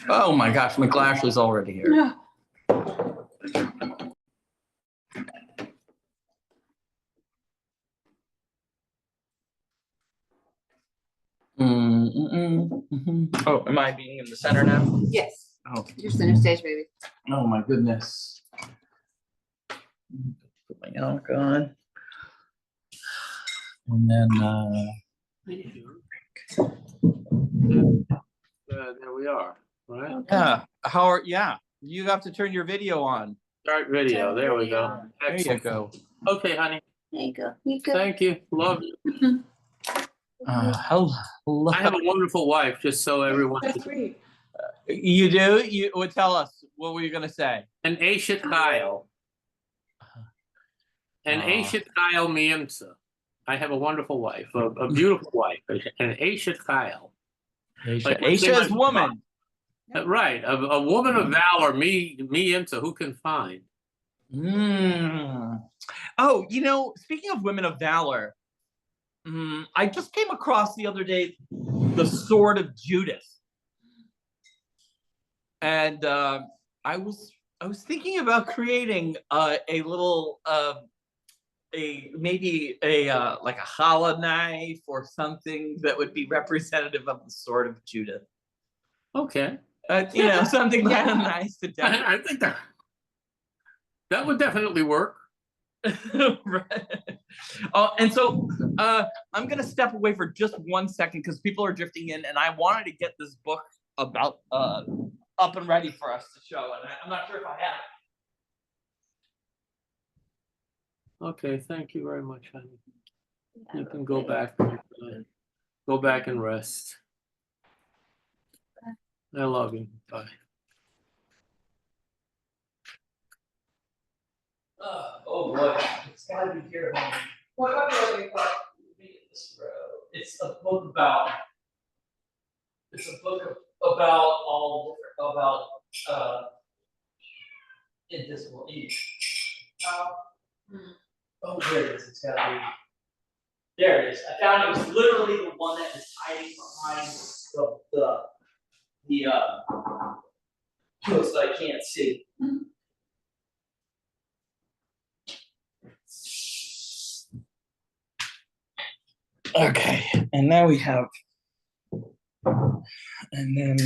Oh my gosh, McGlash is already here. Yeah. Oh, am I being in the center now? Yes. Oh, You're center stage, baby. oh my goodness. Put my elk on. And then there we are. Right. yeah. Yeah. You have to turn your video on. Start video. There we go. There you go. Okay, honey. There you go. You go. Thank you. Love you. Hello. I have a wonderful wife, just so everyone. You do? You would tell us. What were you gonna say? An Eshet Kyle. An Eshet Kyle Miemsa. I have a wonderful wife, a beautiful wife, an Eshet Kyle. Aisha is woman. Right, a woman of valor, me Miemsa, who can find? Oh, you know, speaking of women of valor, I just came across the other day the Sword of Judith. And I was thinking about creating a little maybe a like a challah knife or something that would be representative of the Sword of Judith. Okay. You know, something kind of nice to decorate. I think that would definitely work. Right. And so I'm gonna step away for just 1 second because people are drifting in, and I wanted to get this book about up and ready for us to show, and I'm not sure if I have it. Okay, thank you very much, honey. You can go back and rest. I love you. Bye. Oh boy, it's gotta be here. What about this road? It's a book about. It's a book about all different about invisible ink. Oh, there it is. It's gotta be. There it is. I found it was literally the one that is hiding behind the post that I can't see. Okay, and now we have, and then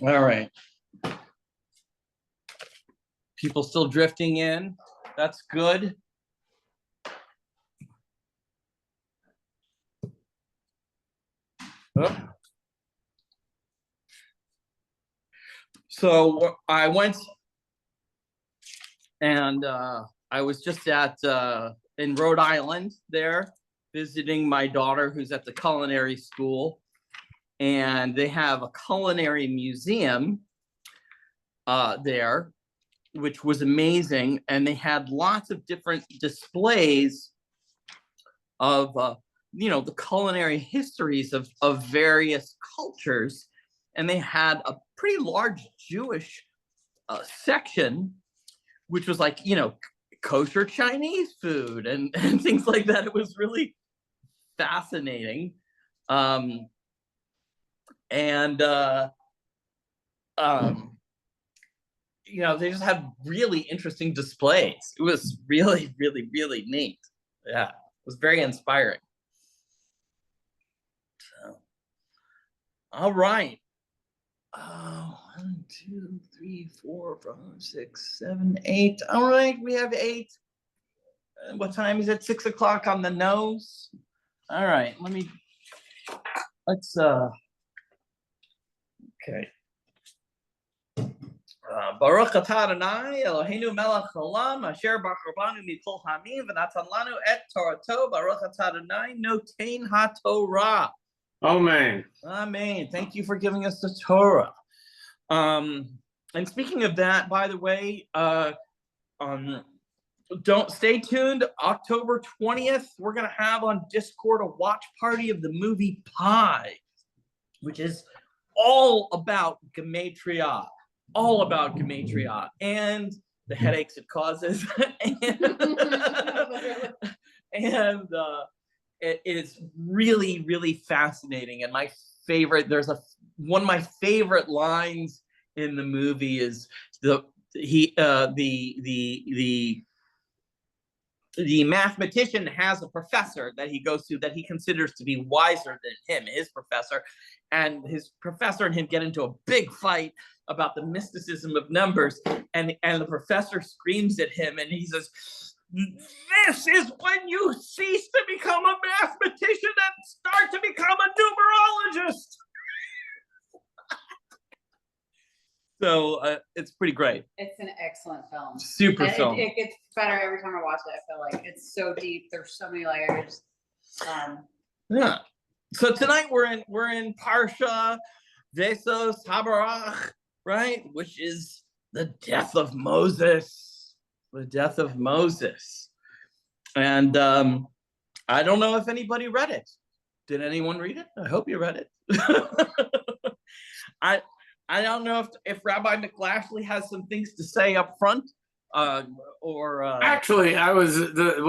all right. People still drifting in. That's good. Oh. So I went and I was just at in Rhode Island there visiting my daughter who's at the culinary school, and they have a culinary museum there, which was amazing, and they had lots of different displays of you know, the culinary histories of various cultures, and they had a pretty large Jewish section, which was like, you know, kosher Chinese food and things like that. It was really fascinating. You know, they just had really interesting displays. It was really, really, really neat. Yeah, it was very inspiring. So, all right. 1, 2, 3, 4, 5, 6, 7, 8. All right, we have 8. What time is it? 6 o'clock on the nose. All right, let's okay. Baruch atah Adonai Eloheinu melech haolam asher bachar banu mikol hamim v'natan lanu et Torato. Baruch atah Adonai noten haTorah. Amen. Amen. Thank you for giving us the Torah. And speaking of that, by the way, don't stay tuned. October 20th, we're gonna have on Discord a watch party of the movie Pi, which is all about gematria. And the headaches it causes. and it is really, really fascinating. And my favorite, one of my favorite lines in the movie is the mathematician has a professor that he goes to that he considers to be wiser than him, his professor, and his professor and him get into a big fight about the mysticism of numbers, and the professor screams at him and he says, "This is when you cease to become a mathematician and start to become a numerologist." So it's pretty great. It's an excellent film. Super And film. it gets better every time I watch it. I feel like it's so deep. There's so many layers. Yeah. So tonight we're in Parsha Ha'azinu, right? Which is the death of Moses. The death of Moses. And I don't know if anybody read it. Did anyone read it? I hope you read it. I don't know if Rabbi McLashley has some things to say up front, or Actually, I was the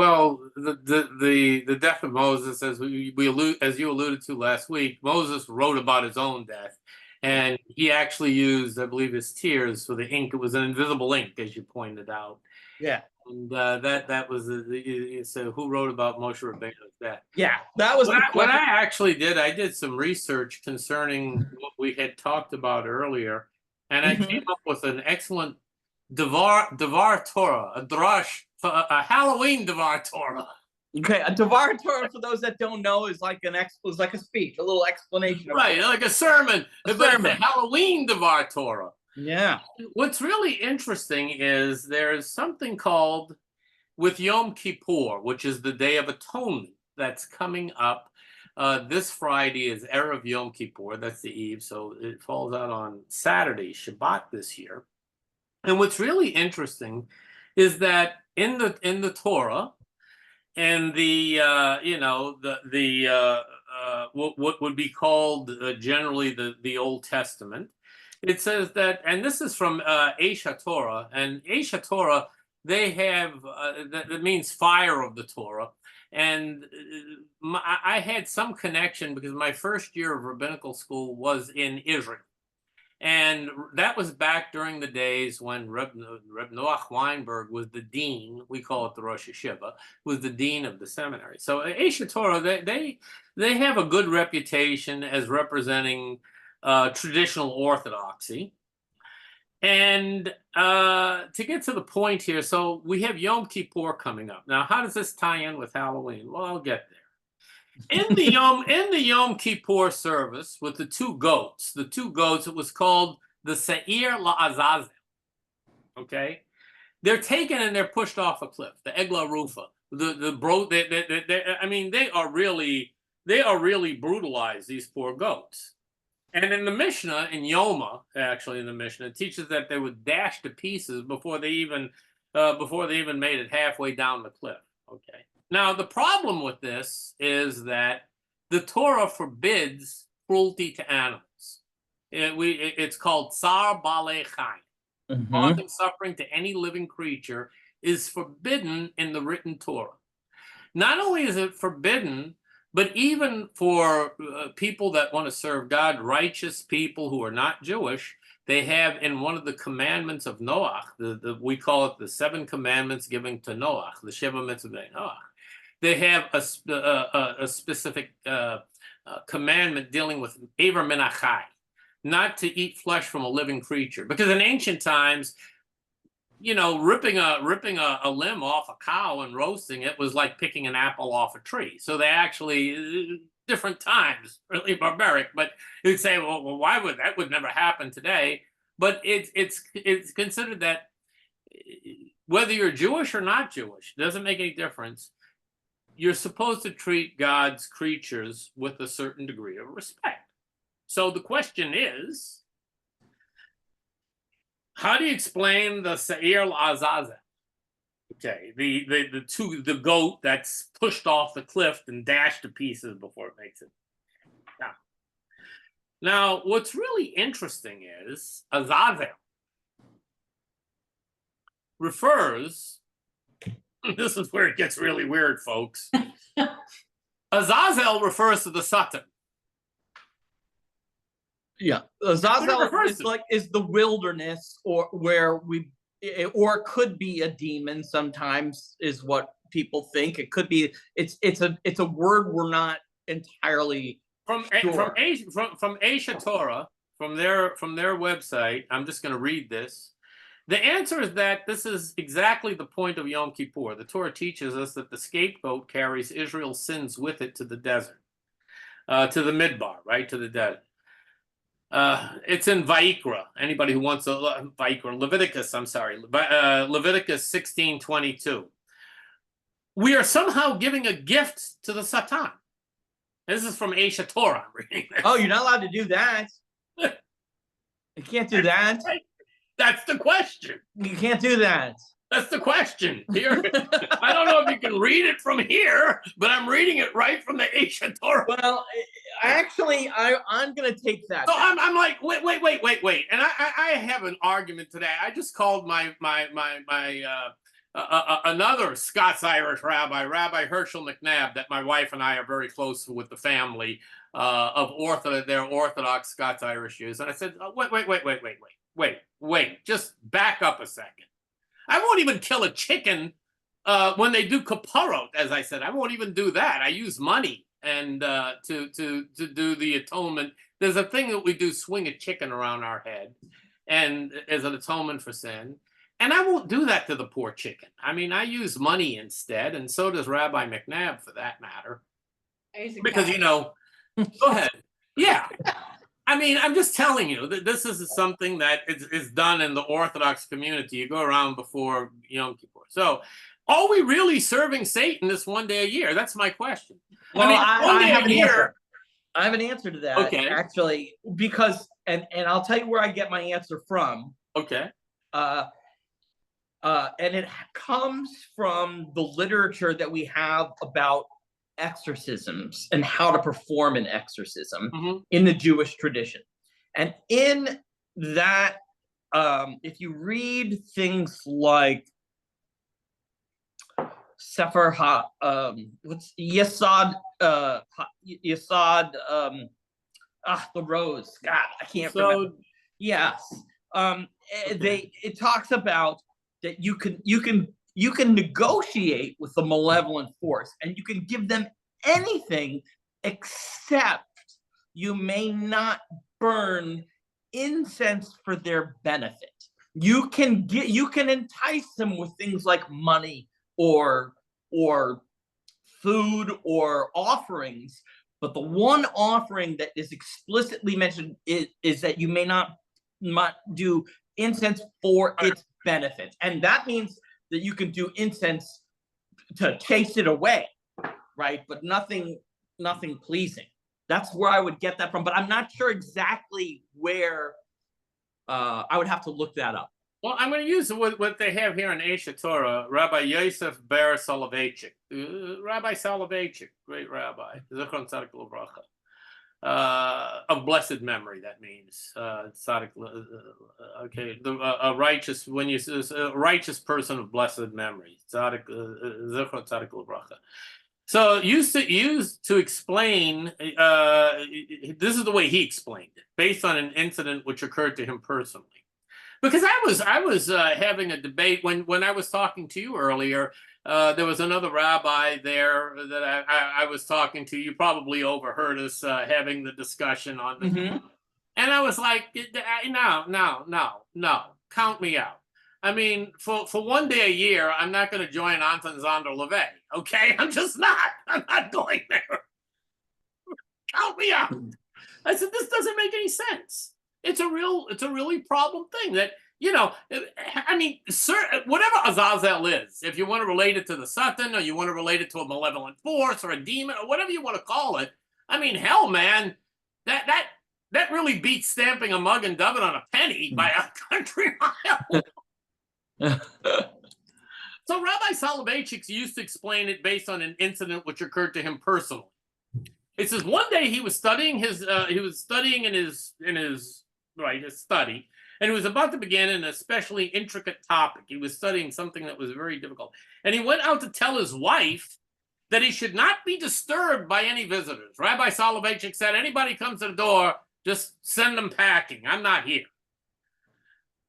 death of Moses, as as you alluded to last week. Moses wrote about his own death, and he actually used, I believe, his tears for the ink. It was an invisible ink, as you pointed out. Yeah. And that was so who wrote about Moshe Rabbeinu's death? Yeah, that was what I actually did. I did some research concerning what we had talked about earlier, and I came up with an excellent Devar Torah, a Halloween Devar Torah. Okay, a Devar Torah, for those that don't know, is like a speech, a little explanation. Right, like a sermon, but it's a Halloween Devar Torah. Yeah. What's really interesting is there's something called with Yom Kippur, which is the Day of Atonement that's coming up. This Friday is Erev Yom Kippur, that's the Eve, so it falls out on Saturday, Shabbat this year. And what's really interesting is that in the Torah and what would be called generally the Old Testament, it says that, and this is from Eish HaTorah, and Eish HaTorah, they have that means fire of the Torah. And I had some connection because my first year of rabbinical school was in Israel. And that was back during the days when Reb Noach Weinberg was the dean. We call it the Rosh Yeshiva, was the dean of the seminary. So Eish Torah, they have a good reputation as representing traditional orthodoxy. And to get to the point here, so we have Yom Kippur coming up. Now, how does this tie in with Halloween? Well, I'll get there. In the Yom Kippur service with the two goats, it was called the Seir La'azazel. Okay, they're taken and they're pushed off a cliff, the Egla Rufa. I mean, they are really brutalized, these poor goats. And in the Mishnah, in Yoma, actually in the Mishnah, it teaches that they were dashed to pieces before they even made it halfway down the cliff. Okay. Now, the problem with this is that the Torah forbids cruelty to animals. It's called Tsar Balei Chayim. Causing suffering to any living creature is forbidden in the written Torah. Not only is it forbidden, but even for people that want to serve God, righteous people who are not Jewish, they have in one of the commandments of Noach, we call it the 7 commandments given to Noach, the Sheva Mitzvah Noach. They have a specific commandment dealing with Aver Min HaChai, not to eat flesh from a living creature. Because in ancient times, ripping a limb off a cow and roasting it was like picking an apple off a tree. So they actually, different times, really barbaric. But you'd say, well, why would that would never happen today? But it's considered that whether you're Jewish or not Jewish, doesn't make any difference. You're supposed to treat God's creatures with a certain degree of respect. So the question is, how do you explain the Seir L'Azazel? Okay, the goat that's pushed off the cliff and dashed to pieces before it makes it. Now what's really interesting is Azazel. refers, this is where it gets really weird, folks. Azazel refers to the Satan. Yeah, What it Zazel refers is to. like is the wilderness, or where or it could be a demon. Sometimes is what people think. It could be. It's a word we're not entirely From sure. Asia Torah, from their website. I'm just going to read this. The answer is that this is exactly the point of Yom Kippur. The Torah teaches us that the scapegoat carries Israel's sins with it to the desert, to the Midbar, right, to the desert. It's in Vayikra. Anybody who wants Vayikra, Leviticus. I'm sorry, Leviticus 16:22. We are somehow giving a gift to the Satan. This is from Asia Torah. I'm reading this. Oh, you're not allowed to do that. You can't do that. That's the question. You can't do that. That's the question. Here, I don't know if you can read it from here, but I'm reading it right from the Asia Torah. Well, I'm gonna take that. So I'm like, wait, and I have an argument today. I just called my another Scots-Irish rabbi, Rabbi Herschel McNabb, that my wife and I are very close with the family of they're Orthodox Scots-Irish Jews, and I said, oh, wait, just back up a second. I won't even kill a chicken when they do kaparot, as I said. I won't even do that. I use money and to do the atonement. There's a thing that we do: swing a chicken around our head, and as an atonement for sin. And I won't do that to the poor chicken. I mean, I use money instead, and so does Rabbi McNabb, for that matter. Because go ahead. Yeah. I mean, I'm just telling you that this is something that is done in the Orthodox community. You go around before Yom Kippur. So, are we really serving Satan this one day a year? That's my question. Well, I have an year. answer. I have an answer to that. Okay. Actually, because and I'll tell you where I get my answer from. Okay. And it comes from the literature that we have about exorcisms and how to perform an exorcism in the Jewish tradition. And in that, if you read things like Sefer what's Yesod, the Rose. God, I can't remember. Yes, it talks about that you can negotiate with the malevolent force, and you can give them anything except you may not burn incense for their benefit. You can entice them with things like money or food or offerings, but the one offering that is explicitly mentioned is that you may not do incense for its benefit. And that means that you can do incense to chase it away, right? But nothing pleasing. That's where I would get that from, but I'm not sure exactly where. I would have to look that up. Well, I'm going to use what they have here in Asia Torah, Rabbi Yosef Ber Soloveitchik. Rabbi Soloveitchik, great rabbi, Zichron Tzadik L'Bracha. Of blessed memory, that means. A righteous, when you say a righteous person of blessed memory. Tzadik, Zichron Tzadik L'Bracha. So used to explain, this is the way he explained it, based on an incident which occurred to him personally. Because I was having a debate when I was talking to you earlier. There was another rabbi there that I was talking to. You probably overheard us having the discussion on this. And I was like, no, count me out. I mean, for one day a year, I'm not going to join Anton Zander Levey. Okay, I'm just not. I'm not going there. Count me out. I said, this doesn't make any sense. It's a really problem thing that, I mean, whatever Azazel is, if you want to relate it to the Satan, or you want to relate it to a malevolent force or a demon or whatever you want to call it, I mean, hell, man, that really beats stamping a mug and dove it on a penny by a country mile. So Rabbi Soloveitchik used to explain it based on an incident which occurred to him personally. It says one day he was studying in his study, And he was about to begin an especially intricate topic. He was studying something that was very difficult. And he went out to tell his wife that he should not be disturbed by any visitors. Rabbi Soloveitchik said, anybody comes to the door, just send them packing. I'm not here.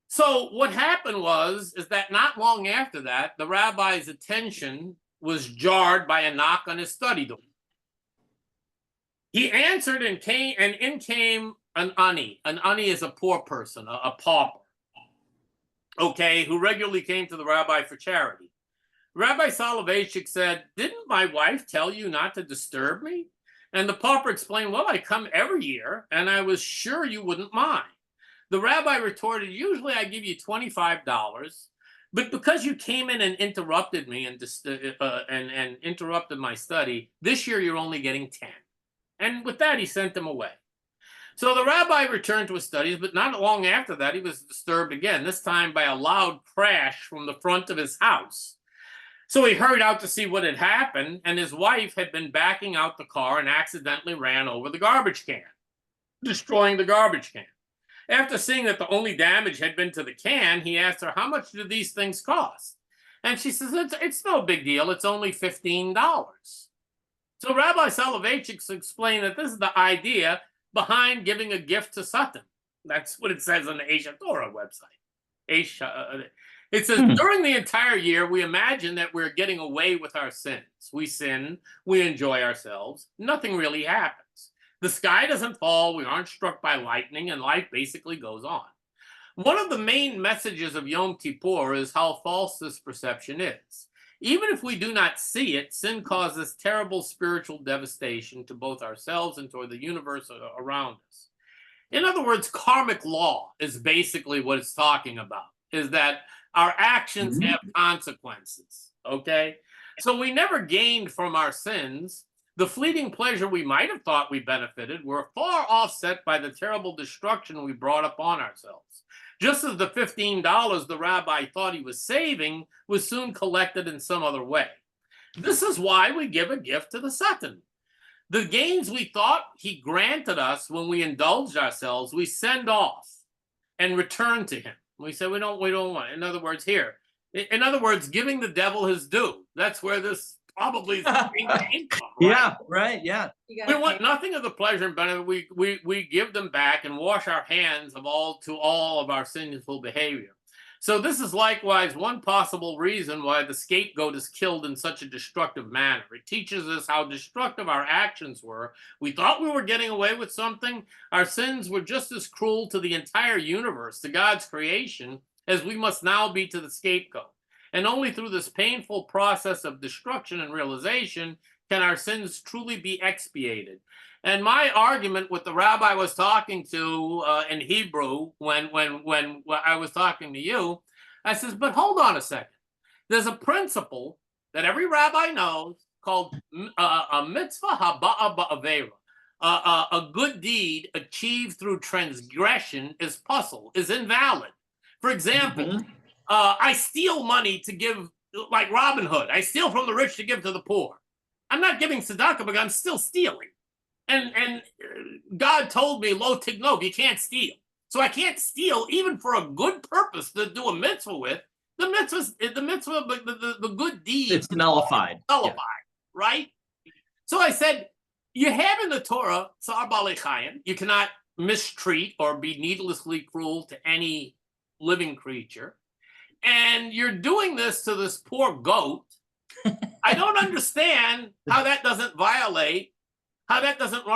So what happened is that not long after that, the rabbi's attention was jarred by a knock on his study door. He answered and in came an ani. An ani is a poor person, a pauper, okay, who regularly came to the rabbi for charity. Rabbi Soloveitchik said, didn't my wife tell you not to disturb me? And the pauper explained, well, I come every year, and I was sure you wouldn't mind. The rabbi retorted, usually I give you $25, but because you came in and interrupted me and interrupted my study, this year you're only getting 10. And with that, he sent him away. So the rabbi returned to his studies, but not long after that, he was disturbed again, this time by a loud crash from the front of his house. So he hurried out to see what had happened, and his wife had been backing out the car and accidentally ran over the garbage can, destroying the garbage can. After seeing that the only damage had been to the can, he asked her, how much do these things cost? And she says, it's no big deal. It's only $15. So Rabbi Soloveitchik explained that this is the idea behind giving a gift to Satan. That's what it says on the Aish Torah website. It says, during the entire year, we imagine that we're getting away with our sins. We sin, we enjoy ourselves, nothing really happens. The sky doesn't fall, we aren't struck by lightning, and life basically goes on. One of the main messages of Yom Kippur is how false this perception is. Even if we do not see it, sin causes terrible spiritual devastation to both ourselves and to the universe around us. In other words, karmic law is basically what it's talking about, is that our actions have consequences, okay? So we never gained from our sins. The fleeting pleasure we might have thought we benefited were far offset by the terrible destruction we brought upon ourselves. Just as the $15 the rabbi thought he was saving was soon collected in some other way. This is why we give a gift to the Satan. The gains we thought he granted us when we indulged ourselves, we send off and return to him. We say we don't want. In other words, giving the devil his due. That's where this probably is came from. Right? Yeah, right. Yeah. We want nothing of the pleasure and benefit. We give them back and wash our hands of all of our sinful behavior. So this is likewise one possible reason why the scapegoat is killed in such a destructive manner. It teaches us how destructive our actions were. We thought we were getting away with something. Our sins were just as cruel to the entire universe, to God's creation, as we must now be to the scapegoat. And only through this painful process of destruction and realization can our sins truly be expiated. And my argument with the rabbi was talking to in Hebrew when I was talking to you, I says, but hold on a second. There's a principle that every rabbi knows called a mitzvah haba'a ba'avera. A good deed achieved through transgression is puzzle, is invalid. For example, I steal money to give, like Robin Hood. I steal from the rich to give to the poor. I'm not giving tzedakah, but I'm still stealing. And God told me, lo tignov, you can't steal. So I can't steal even for a good purpose to do a mitzvah with. The good deed. It's nullified. Nullified, right? So I said, you have in the Torah, Tsar Balei Chayim, you cannot mistreat or be needlessly cruel to any living creature. And you're doing this to this poor goat. I don't understand how that doesn't run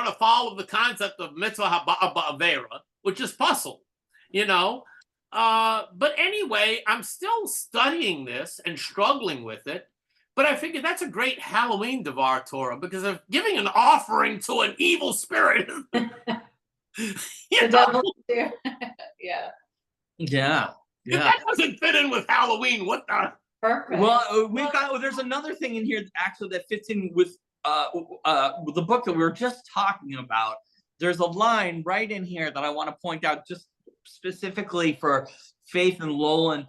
afoul of the concept of mitzvah ha'avera, which is puzzle, you know. But anyway, I'm still studying this and struggling with it. But I figured that's a great Halloween Devar Torah, because of giving an offering to an evil spirit. The devil too. Yeah. Yeah. If that doesn't fit in with Halloween, what the? Perfect. Well, there's another thing in here actually that fits in with the book that we were just talking about. There's a line right in here that I want to point out just specifically for Faith and Lolan,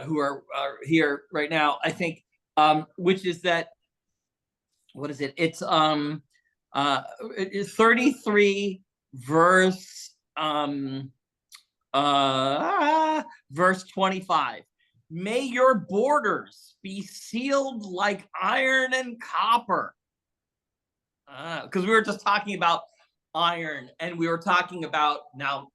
who are here right now, I think, which is that, what is it? It's 33 verse verse 25. May your borders be sealed like iron and copper. Because we were just talking about iron, and we were talking about, now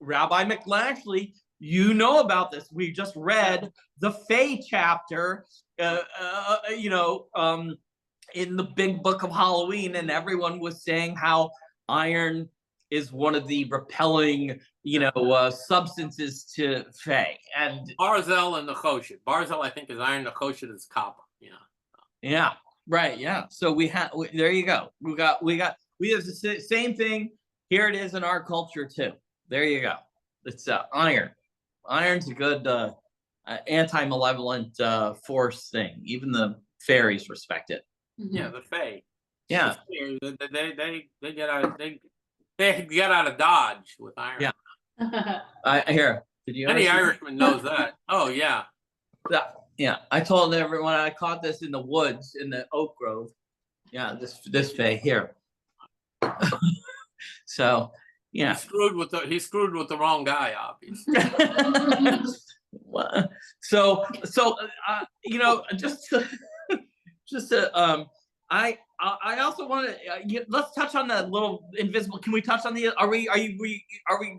Rabbi McLashley, you know about this. We just read the Fae chapter, in the big book of Halloween, and everyone was saying how iron is one of the repelling, substances to Fae. And Barzel and Nechoshet. Barzel, I think, is iron. Nechoshet is copper. yeah, right. Yeah. So there you go. We have the same thing. Here it is in our culture too. There you go. It's iron. Iron's a good anti-malevolent force thing. Even the fairies respect it. Yeah, the Fae. Yeah. They get out of Dodge with iron. Yeah. Here. Did you? Any Irishman knows that. Oh yeah. Yeah. I told everyone I caught this in the woods in the oak grove. Yeah, this Fae here. So yeah. He screwed with the wrong guy, obviously. So I also want to let's touch on the little invisible. Can we touch on the? Are we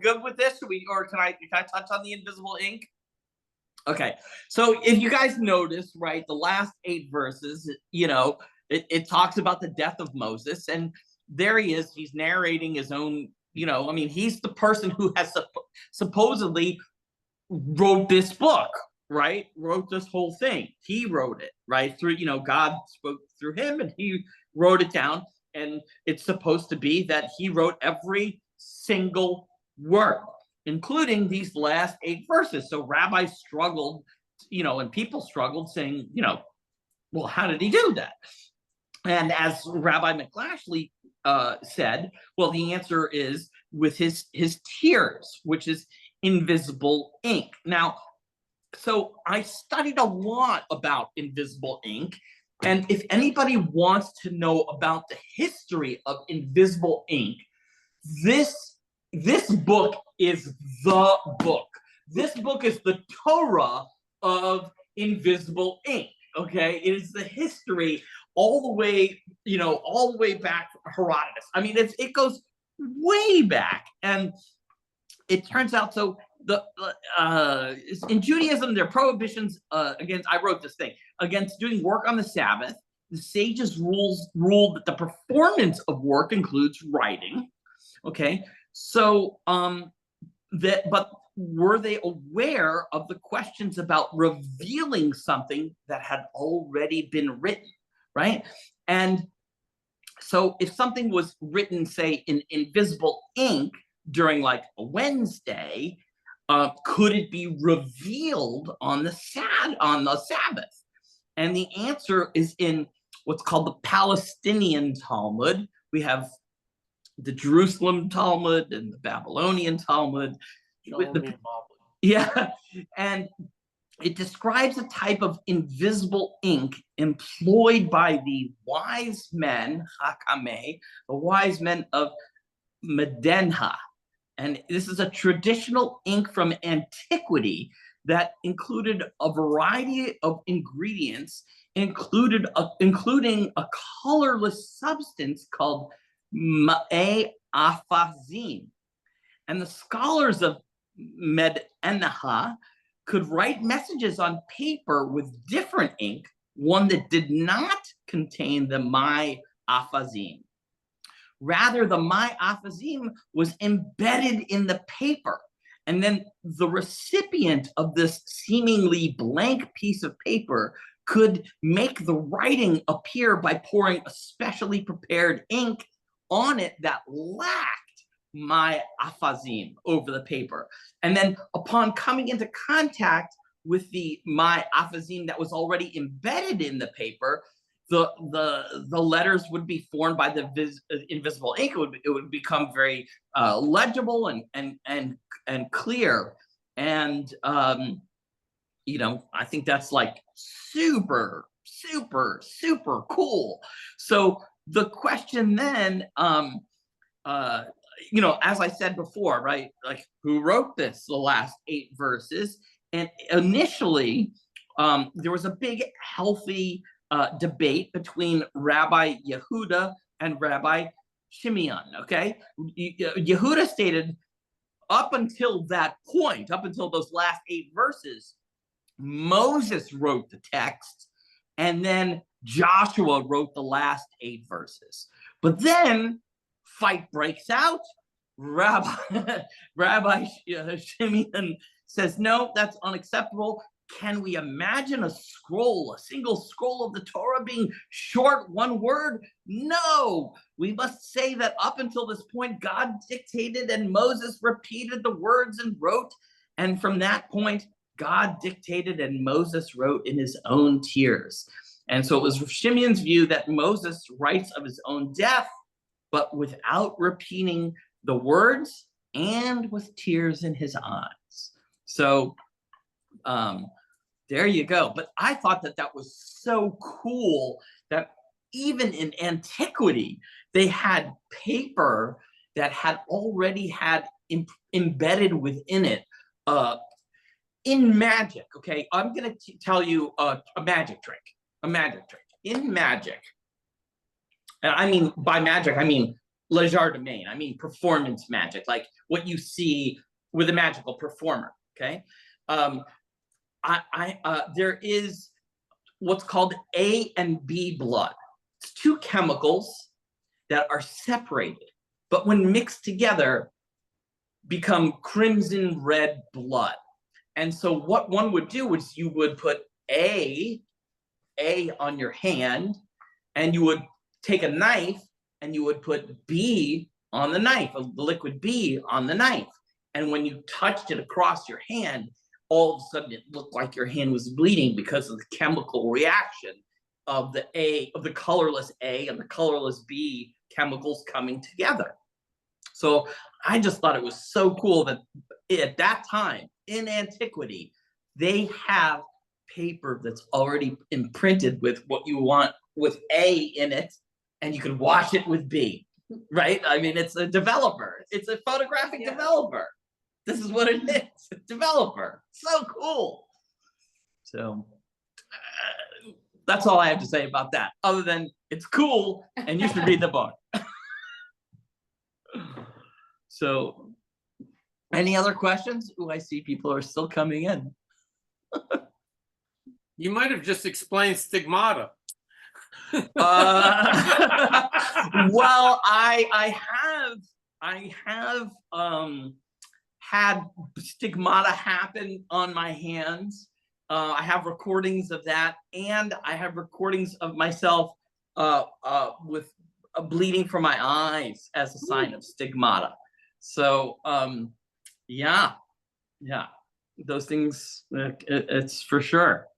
good with this? Can I touch on the invisible ink? Okay. So if you guys notice, right, the last 8 verses, it talks about the death of Moses, and there he is. He's narrating his own. He's the person who has supposedly wrote this book, right? Wrote this whole thing. He wrote it, right? Through, God spoke through him and he wrote it down. And it's supposed to be that he wrote every single word, including these last 8 verses. So rabbis struggled, and people struggled saying, well, how did he do that? And as Rabbi McLashley said, well, the answer is with his tears, which is invisible ink. Now, so I studied a lot about invisible ink, and if anybody wants to know about the history of invisible ink, this book is the book. This book is the Torah of invisible ink. Okay, it is the history all the way back to Herodotus. It goes way back, and it turns out so in Judaism there are prohibitions against. I wrote this thing against doing work on the Sabbath. The sages ruled that the performance of work includes writing. Okay, so but were they aware of the questions about revealing something that had already been written, right? And so if something was written, say, in invisible ink during like a Wednesday, could it be revealed on the Sabbath? And the answer is in what's called the Palestinian Talmud. We have the Jerusalem Talmud and the Babylonian Talmud. Yeah, and it describes a type of invisible ink employed by the wise men, Hakameh, the wise men of Medenha. And this is a traditional ink from antiquity that included a variety of ingredients, including a colorless substance called ma'e afazim. And the scholars of Medenha could write messages on paper with different ink, one that did not contain the ma'e afazim. Rather, the ma'e afazim was embedded in the paper. And then the recipient of this seemingly blank piece of paper could make the writing appear by pouring a specially prepared ink on it that lacked ma'e afazim over the paper. And then upon coming into contact with the ma'e afazim that was already embedded in the paper, the letters would be formed by the invisible ink. It would become very legible and clear. And I think that's like super cool. So the question then as I said before, right? Like, who wrote this, the last 8 verses? And initially, there was a big, healthy debate between Rabbi Yehuda and Rabbi Shimeon. Okay, Yehuda stated, up until that point, up until those last 8 verses, Moses wrote the text, and then Joshua wrote the last 8 verses. But then fight breaks out. Rabbi Shimeon says, no, that's unacceptable. Can we imagine a single scroll of the Torah being short, one word? No, we must say that up until this point, God dictated and Moses repeated the words and wrote. And from that point, God dictated and Moses wrote in his own tears. And so it was Shimeon's view that Moses writes of his own death, but without repeating the words and with tears in his eyes. So there you go. But I thought that was so cool that even in antiquity, they had paper that had already had embedded within it in magic. Okay, I'm going to tell you a magic trick. A magic trick. In magic, and I mean by magic, I mean legerdemain. I mean performance magic, like what you see with a magical performer. Okay, there is what's called A and B blood. It's 2 chemicals that are separated, but when mixed together, become crimson red blood. And so what one would do is you would put A on your hand, and you would take a knife and you would put B on the knife, the liquid B on the knife. And when you touched it across your hand, all of a sudden it looked like your hand was bleeding because of the chemical reaction of the colorless A and the colorless B chemicals coming together. So I just thought it was so cool that at that time in antiquity, they have paper that's already imprinted with what you want with A in it, and you can wash it with B, right? I mean, it's a developer. It's a photographic developer. This is what it is, a developer. So cool. So that's all I have to say about that, other than it's cool and you should read the book. So any other questions? Oh, I see people are still coming in. You might have just explained stigmata. Well, I have had stigmata happen on my hands. I have recordings of that, and I have recordings of myself with bleeding from my eyes as a sign of stigmata. So yeah, those things, it's for sure.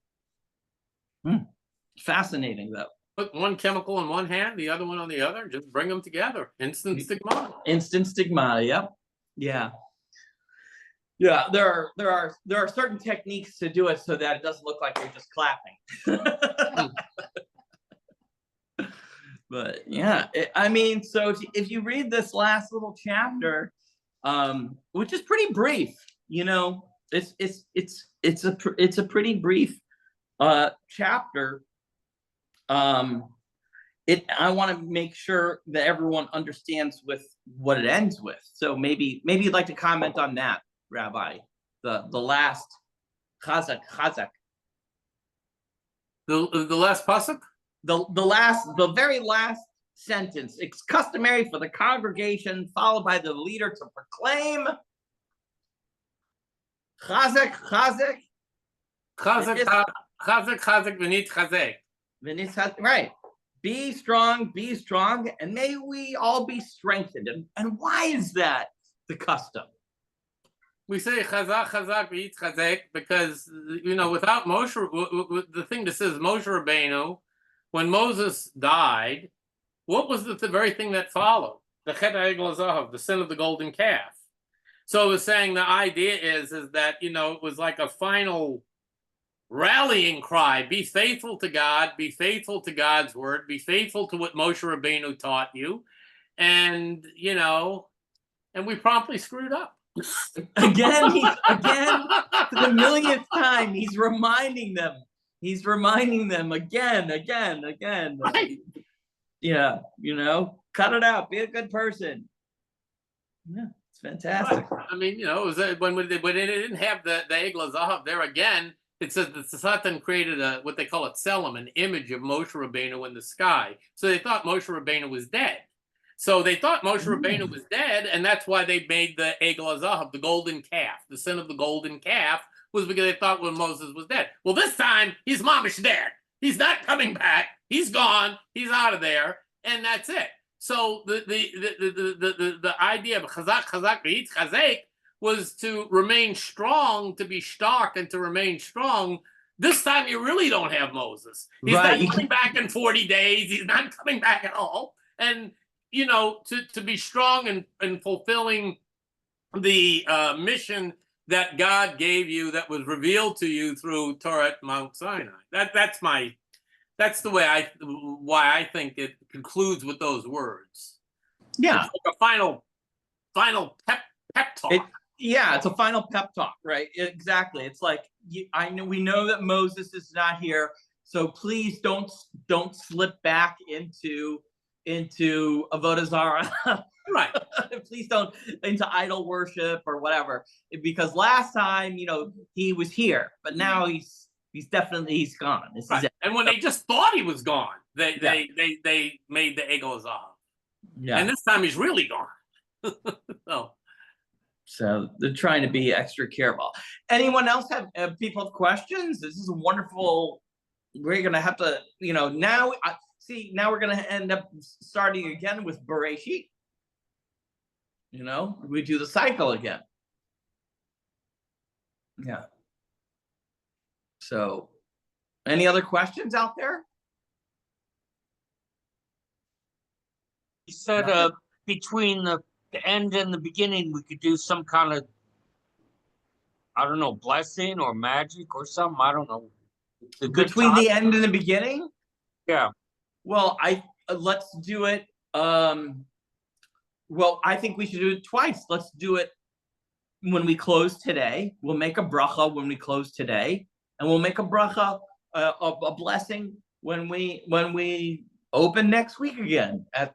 Fascinating though. Put one chemical in one hand, the other one on the other, just bring them together. Instant stigmata. Instant stigmata. Yep. Yeah. There are certain techniques to do it so that it doesn't look like you're just clapping. But yeah, I mean, so if you read this last little chapter, which is pretty brief, it's a pretty brief chapter. I want to make sure that everyone understands with what it ends with. So maybe you'd like to comment on that, Rabbi. The last chazak. The last pasuk? The very last sentence. It's customary for the congregation, followed by the leader, to proclaim chazak. Chazak, v'nit chazek. Right. Be strong, and may we all be strengthened. And why is that the custom? We say chazak, v'nit chazek because, without Moshe, the thing that says Moshe Rabbeinu, when Moses died, what was the very thing that followed? The chet ha'egel zahav, the sin of the golden calf. So it was saying the idea is that, it was like a final rallying cry. Be faithful to God, be faithful to God's word, be faithful to what Moshe Rabbeinu taught you. And, and we promptly screwed up. Again, for the millionth time, he's reminding them. He's reminding them again. Right. Yeah, cut it out. Be a good person. Yeah, it's fantastic. I mean, it was when they didn't have the Egla Zahav there again. It says that Satan created what they call a tselem, an image of Moshe Rabbeinu in the sky. So they thought Moshe Rabbeinu was dead. So they thought Moshe Rabbeinu was dead, and that's why they made the Egla Zahav, the golden calf. The sin of the golden calf was because they thought when Moses was dead. Well, this time he's mamish dead. He's not coming back. He's gone. He's out of there, and that's it. So the idea of chazak chazak was to remain strong, to be stark, and to remain strong. This time you really don't have Moses. He's not coming back in 40 days. He's not coming back at all. And to be strong and fulfilling the mission that God gave you, that was revealed to you through Torah at Mount Sinai. That's the way why I think it concludes with those words. Yeah, it's like a final pep talk. It's a final pep talk, right? Exactly. It's like we know that Moses is not here, so please don't slip back into avodah zarah. Right. Please don't into idol worship or whatever, because last time he was here, but now he's gone. This is it. And when they just thought he was gone, they made the Egel Zahav. Yeah. And this time he's really gone. So they're trying to be extra careful. Anyone else have people have questions? This is a wonderful. We're gonna have to, now we're gonna end up starting again with Bereshit. We do the cycle again. Yeah. So, any other questions out there? He said between the end and the beginning, we could do some kind of, I don't know, blessing or magic or something. I don't know. Between the end and the beginning? Yeah. Well, let's do it. Well, I think we should do it twice. Let's do it when we close today. We'll make a bracha when we close today, and we'll make a bracha, a blessing when we open next week again at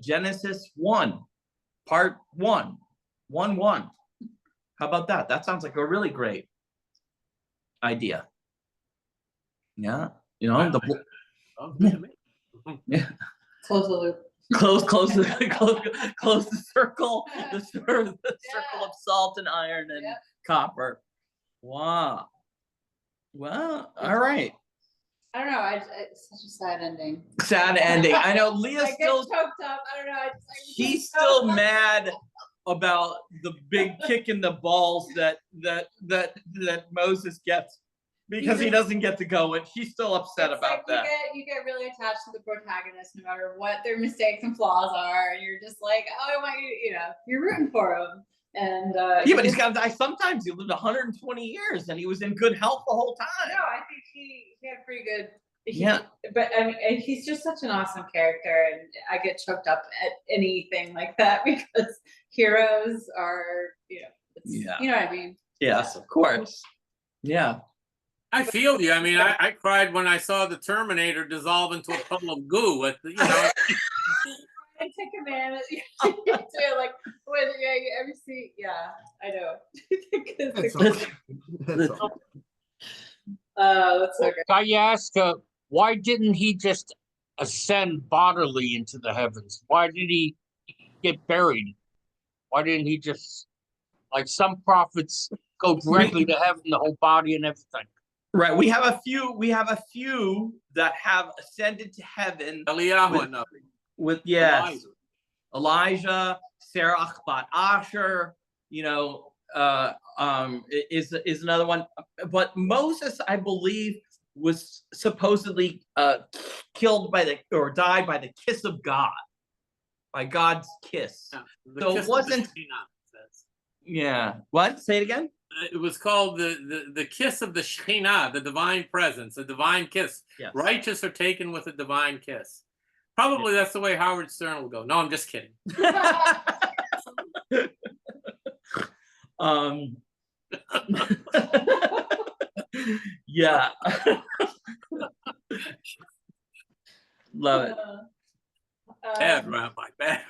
Genesis 1, part 1. How about that? That sounds like a really great idea. Yeah, yeah. Close the loop. Close the circle, the circle of salt and iron and copper. Wow. Well, all right. I don't know. It's such a sad ending. Sad ending. I know Leah's still choked up. I don't know. She's still mad about the big kick in the balls that Moses gets because he doesn't get to go, and she's still upset about that. You get really attached to the protagonist no matter what their mistakes and flaws are, and you're just like, oh, I want you. You're rooting for him. And but he's got to die. Sometimes he lived 120 years, and he was in good health the whole time. No, I think he had pretty good. But I mean, he's just such an awesome character, and I get choked up at anything like that because heroes are, you know what I mean. Yes, of course. Yeah. I feel you. I mean, I cried when I saw the Terminator dissolve into a puddle of goo. I take a man. Like when every see, I know. That's so great. I ask, why didn't he just ascend bodily into the heavens? Why did he get buried? Why didn't he just, like some prophets, go directly to heaven, the whole body and everything? Right. We have a few that have ascended to heaven. Eliyahu with Elijah, Serach bat Asher, is another one. But Moses, I believe, was supposedly killed died by the kiss of God, by God's kiss. Yeah, so it wasn't. Yeah. What? Say it again. It was called the kiss of the Shekhinah, the divine presence, the divine kiss. Yes. Righteous are taken with a divine kiss. Probably that's the way Howard Stern will go. No, I'm just kidding. Um, yeah. Love it. Bad rabbi, bad.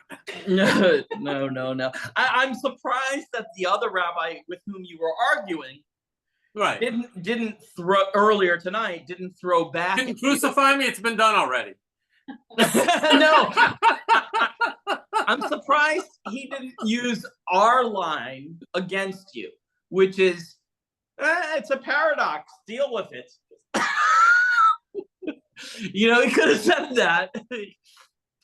No. I'm surprised that the other rabbi with whom you were arguing Right. didn't throw earlier tonight. Didn't throw back. Didn't crucify me. It's been done already. No. I'm surprised he didn't use our line against you, which is, it's a paradox. Deal with it. He could have said that.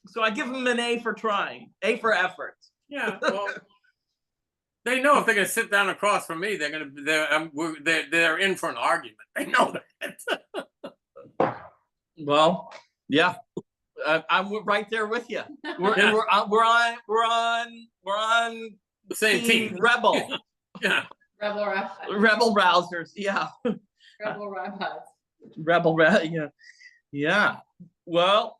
So I give him an A for trying, A for effort. Yeah, well, they know if they're gonna sit down across from me, they're in for an argument. They know that. Well, yeah, I'm right there with you. We're on The same team. Rebel. Yeah. Rebel Rousers. Yeah. rabbis. Yeah. Well,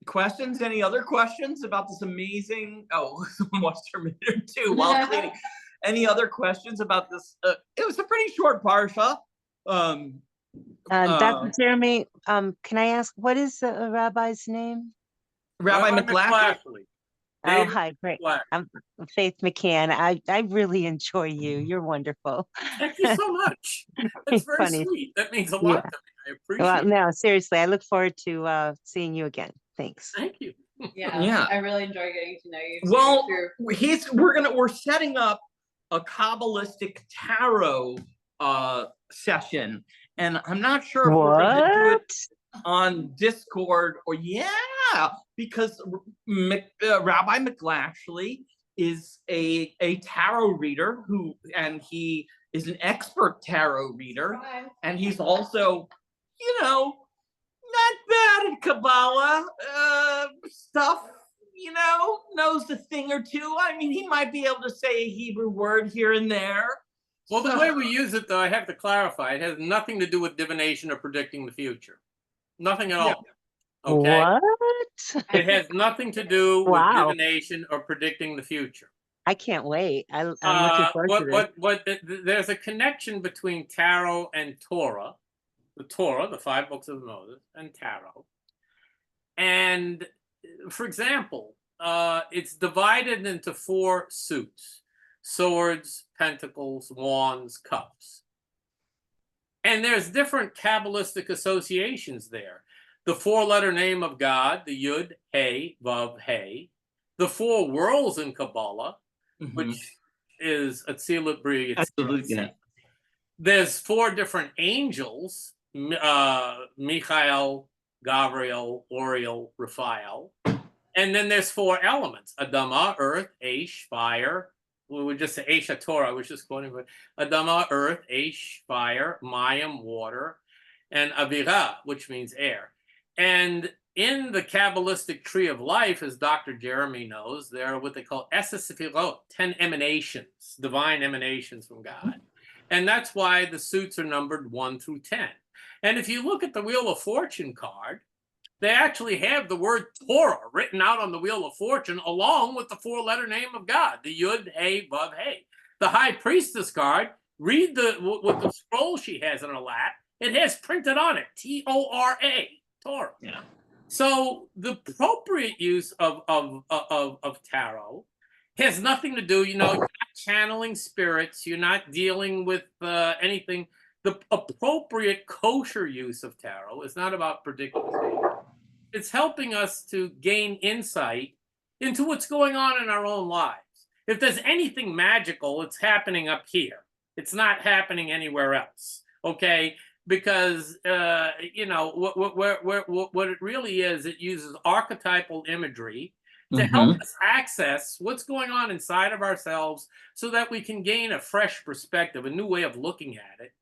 questions? Any other questions about this amazing? Oh, someone watched Terminator 2 while cleaning. Any other questions about this? It was a pretty short parsha. Dr. Jeremy, can I ask, what is the rabbi's name? Rabbi McLachlan. Oh, hi, great. Black. I'm Faith McCann. I really enjoy you. You're wonderful. Thank you so much. That's very Funny. sweet. That means a lot Yeah. to me. I appreciate Well, it. no, seriously, I look forward to seeing you again. Thanks. Thank you. Yeah. I really enjoy getting to know you. Well, through we're setting up a Kabbalistic tarot session, and I'm not sure if we're going to do it on Discord or because Rabbi McLachlan is a tarot reader he is an expert tarot reader, and he's also not bad at Kabbalah stuff, knows a thing or two. I mean, he might be able to say a Hebrew word here and there. Well, the way we use it, though, I have to clarify, it has nothing to do with divination or predicting the future. Nothing at all. Okay? What? It has nothing to do with divination or predicting the future. I can't wait. I'm looking forward to this. There's a connection between tarot and Torah. The Torah, the 5 books of Moses, and tarot. And, for example, it's divided into 4 suits: swords, pentacles, wands, cups. And there's different Kabbalistic associations there. The 4-letter name of God, the Yud, He, Vav, He. The 4 worlds in Kabbalah, which is Atzilut, Bria, Yitzhak. There's 4 different angels, Michael, Gabriel, Oriel, Raphael. And then there's 4 elements: Adama, earth; Aish, fire. We would just say Aish Torah. I was just quoting, but Adama, earth; Aish, fire; Mayim, water; and Avira, which means air. And in the Kabbalistic tree of life, as Dr. Jeremy knows, there are what they call Esesifirot, 10 emanations, divine emanations from God. And that's why the suits are numbered 1 through 10. And if you look at the Wheel of Fortune card, they actually have the word Torah written out on the Wheel of Fortune along with the 4-letter name of God, the Yud, He, Vav, He. The High Priestess card, read what the scroll she has in her lap. It has printed on it, T-O-R-A, Torah. Yeah. So the appropriate use of tarot has nothing to do, you're not channeling spirits, you're not dealing with anything. The appropriate kosher use of tarot is not about predicting. It's helping us to gain insight into what's going on in our own lives. If there's anything magical, it's happening up here. It's not happening anywhere else, okay? Because, what it really is, it uses archetypal imagery to help us access what's going on inside of ourselves so that we can gain a fresh perspective, a new way of looking at it.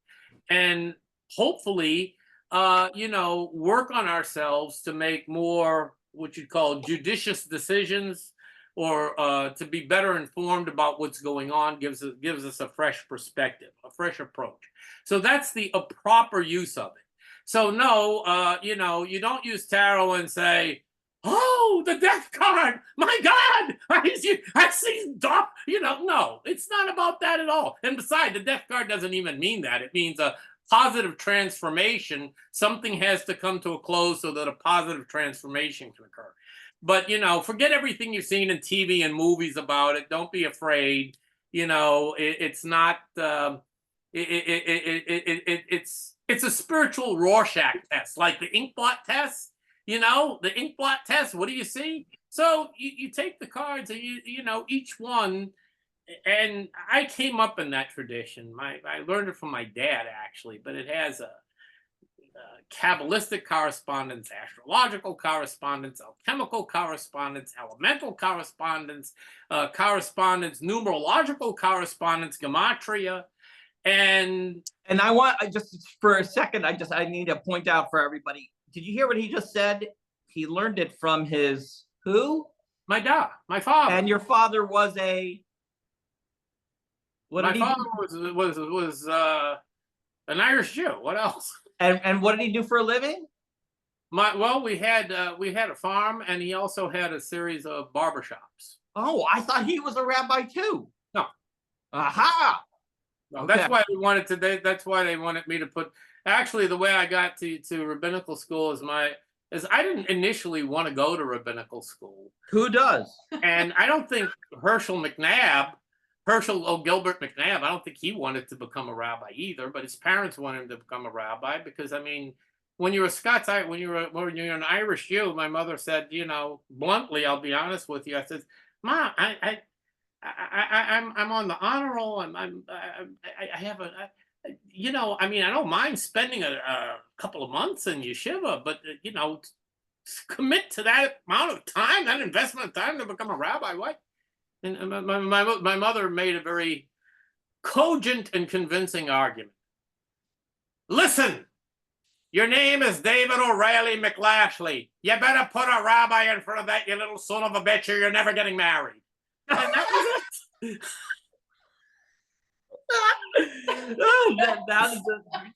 And hopefully, work on ourselves to make more what you'd call judicious decisions, or to be better informed about what's going on, gives us a fresh perspective, a fresh approach. So that's the proper use of it. So no, you don't use tarot and say, oh, the death card, my God, I see dark, no, it's not about that at all. And besides, the death card doesn't even mean that. It means a positive transformation. Something has to come to a close so that a positive transformation can occur. But, forget everything you've seen in TV and movies about it. Don't be afraid. It's not, it's a spiritual Rorschach test, like the ink blot test. The ink blot test, what do you see? So you take the cards and each one, and I came up in that tradition. I learned it from my dad, actually, but it has a Kabbalistic correspondence, astrological correspondence, alchemical correspondence, elemental correspondence, numerological correspondence, gematria, and I just for a second, I need to point out for everybody. Did you hear what he just said? He learned it from his who? My dad, my father. And your father was a what? My did father he was an Irish Jew. What else? And what did he do for a living? We had a farm, and he also had a series of barbershops. Oh, I thought he was a rabbi too. No. Aha. No, Okay. That's why they wanted to. That's why they wanted me to put. Actually, the way I got to rabbinical school is I didn't initially want to go to rabbinical school. Who does? And I don't think Herschel Gilbert McNabb, I don't think he wanted to become a rabbi either, but his parents wanted him to become a rabbi because, when you're when you're an Irish Jew, my mother said, bluntly, I'll be honest with you, I said, "Mom, I'm on the honor roll. I have I don't mind spending a couple of months in yeshiva, but commit to that amount of time, that investment of time to become a rabbi. What?" And my mother made a very cogent and convincing argument. Listen, your name is David O'Reilly McLashley. You better put a rabbi in front of that, you little son of a bitch, or you're never getting married. And that was it. Oh,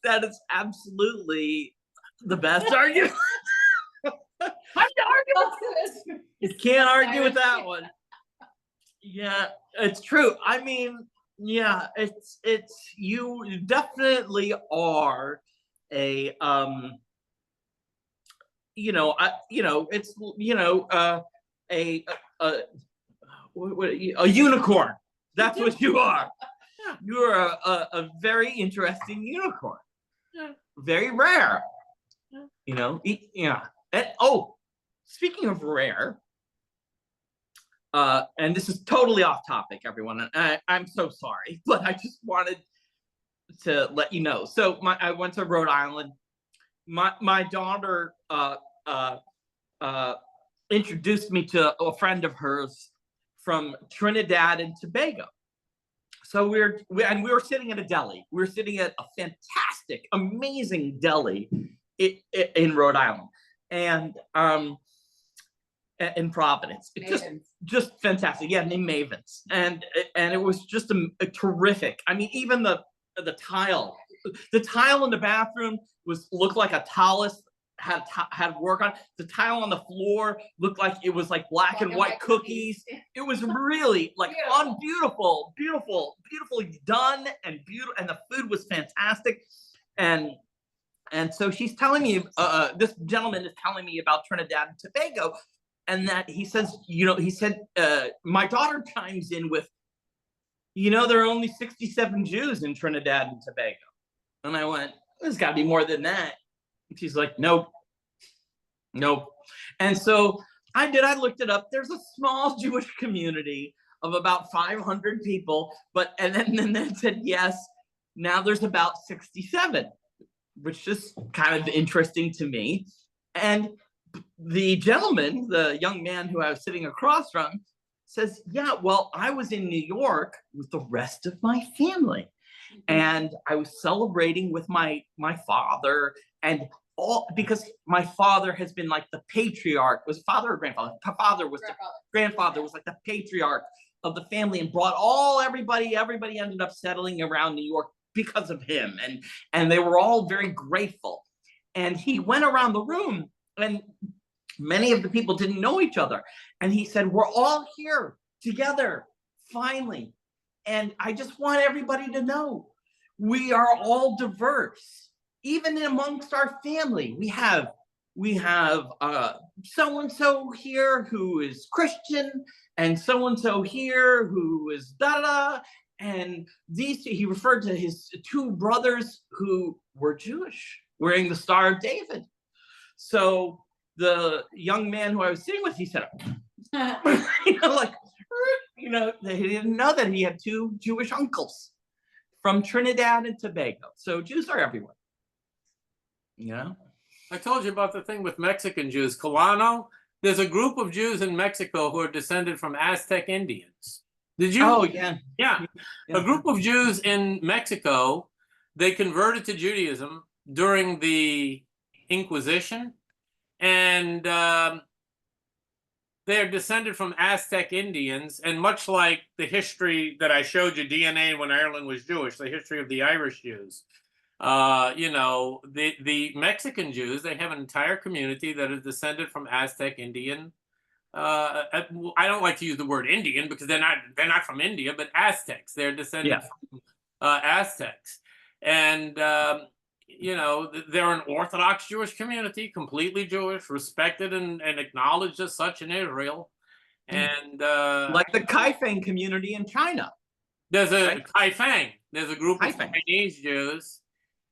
that is absolutely the best argument. You can't argue with that one. Yeah, it's true. Yeah, it's you definitely are a a unicorn. That's what you are. You're a very interesting unicorn. Very rare. Yeah. And speaking of rare, and this is totally off topic, everyone. And I'm so sorry, but I just wanted to let you know. So I went to Rhode Island. My daughter introduced me to a friend of hers from Trinidad and Tobago. So we were sitting at a deli. We were sitting at a fantastic, amazing deli in Rhode Island, and in Providence. Just fantastic. Yeah, named Mavens, and it was just a terrific. Even the tile in the bathroom looked like a talus had work on it. The tile on the floor looked like it was like black and white cookies. It was really like beautifully done and beautiful, and the food was fantastic. And so she's telling me, this gentleman is telling me about Trinidad and Tobago, and that he says, he said, my daughter chimes in with, there are only 67 Jews in Trinidad and Tobago. And I went, there's got to be more than that. And she's like, nope. And so I looked it up. There's a small Jewish community of about 500 people, and then they said, yes, now there's about 67, which is kind of interesting to me. And the gentleman, the young man who I was sitting across from, says, yeah, well, I was in New York with the rest of my family. And I was celebrating with my father, and because my father has been like the patriarch. Was father or grandfather? Grandfather was like the patriarch of the family, and brought everybody ended up settling around New York because of him, and they were all very grateful. And he went around the room, and Many of the people didn't know each other. And he said, we're all here together, finally. And I just want everybody to know we are all diverse. Even amongst our family, we have so-and-so here who is Christian, and so-and-so here who is da-da. And these two, he referred to his two brothers who were Jewish, wearing the Star of David. So the young man who I was sitting with, he said, you know, like, you know, they didn't know that he had two Jewish uncles from Trinidad and Tobago. So Jews are everywhere. You know? I told you about the thing with Mexican Jews. Colano, there's a group of Jews in Mexico who are descended from Aztec Indians. Did you? Oh, yeah. Yeah. A group of Jews in Mexico, they converted to Judaism during the Inquisition, and they're descended from Aztec Indians. And much like the history that I showed you, DNA when Ireland was Jewish, the history of the Irish Jews, you know, the Mexican Jews, they have an entire community that is descended from Aztec Indian. I don't like to use the word Indian because they're not from India, but Aztecs. They're descended from Aztecs, and you know, they're an Orthodox Jewish community, completely Jewish, respected and acknowledged as such in Israel, and like the Kaifeng community in China. There's a Kaifeng. There's a group of Chinese Jews.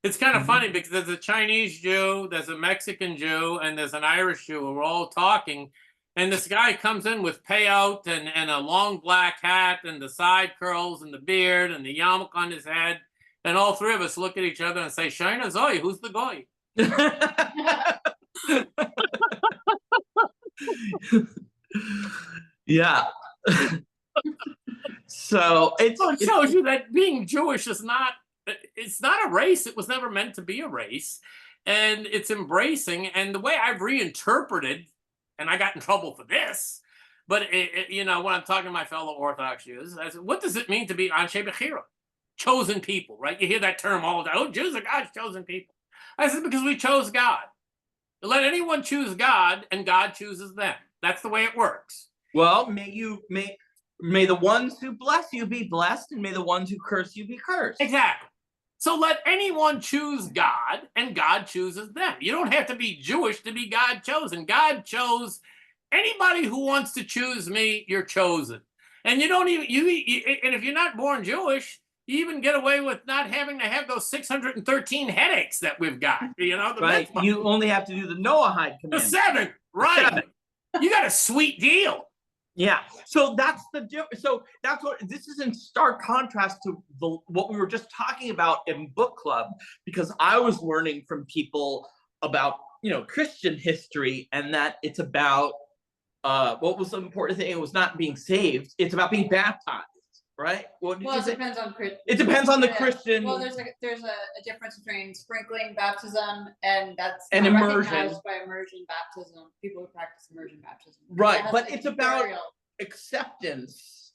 It's kind of funny because there's a Chinese Jew, there's a Mexican Jew, and there's an Irish Jew. We're all talking. And this guy comes in with payout and a long black hat and the side curls and the beard and the yarmulke on his head. And all three of us look at each other and say, Shaina Zoe, who's the guy? Yeah. So it shows you that being Jewish is not, it's not a race. It was never meant to be a race. And it's embracing. And the way I've reinterpreted, and I got in trouble for this, but you know, when I'm talking to my fellow Orthodox Jews, I said, what does it mean to be Anshe Bechira? Chosen people, right? You hear that term all the time. Oh, Jews are God's chosen people. I said, because we chose God. Let anyone choose God, and God chooses them. That's the way it works. Well, may the ones who bless you be blessed, and may the ones who curse you be cursed. Exactly. So let anyone choose God, and God chooses them. You don't have to be Jewish to be God chosen. God chose anybody who wants to choose me. You're chosen, and you don't even and if you're not born Jewish, you even get away with not having to have those 613 headaches that we've got. You know, right? You only have to do the Noahide command. The 7, right? 7. You got a sweet deal. Yeah, so that's what this is in stark contrast to what we were just talking about in book club, because I was learning from people about, you know, Christian history, and that it's about what was the important thing? It was not being saved; it's about being baptized, right? Well, it depends on it depends on the Christian. Well, there's a difference between sprinkling baptism and that's and immersion by immersion baptism. People who practice immersion baptism, right? But it's about acceptance.